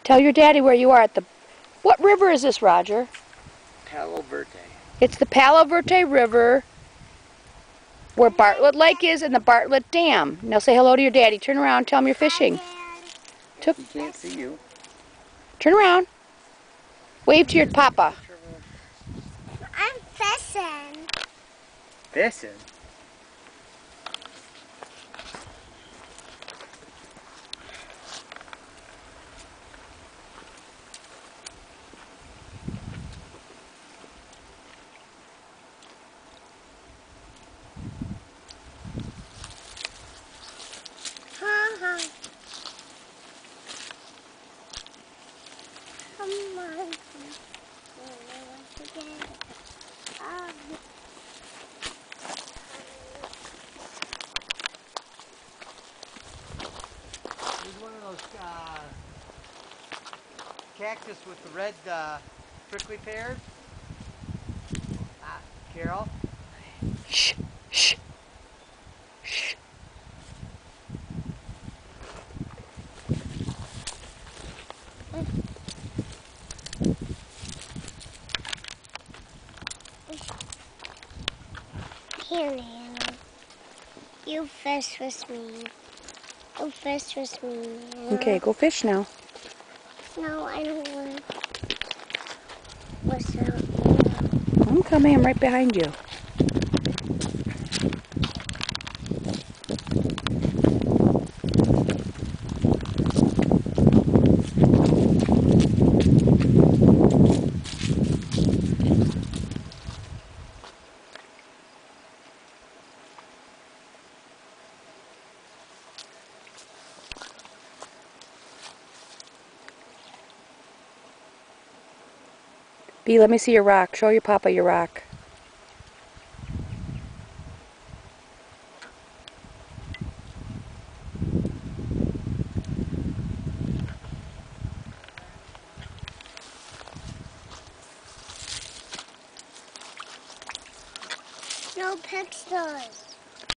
Tell your daddy where you are at the... What river is this, Roger? Palo Verde. It's the Palo Verde River where Bartlett Lake is and the Bartlett Dam. Now say hello to your daddy. Turn around, tell him you're fishing. He can't see you. Turn around. Wave to your papa. I'm fishing. Fishing? Come on. There's one of those cactus with the red prickly pears. Carol? Shh, shh, shh. Here, Nana. You fish with me. You fish with me, Nana. Okay, go fish now. No, I don't want. What's up? I'm coming. I'm right behind you. B, let me see your rock. Show your papa your rock. No pictures.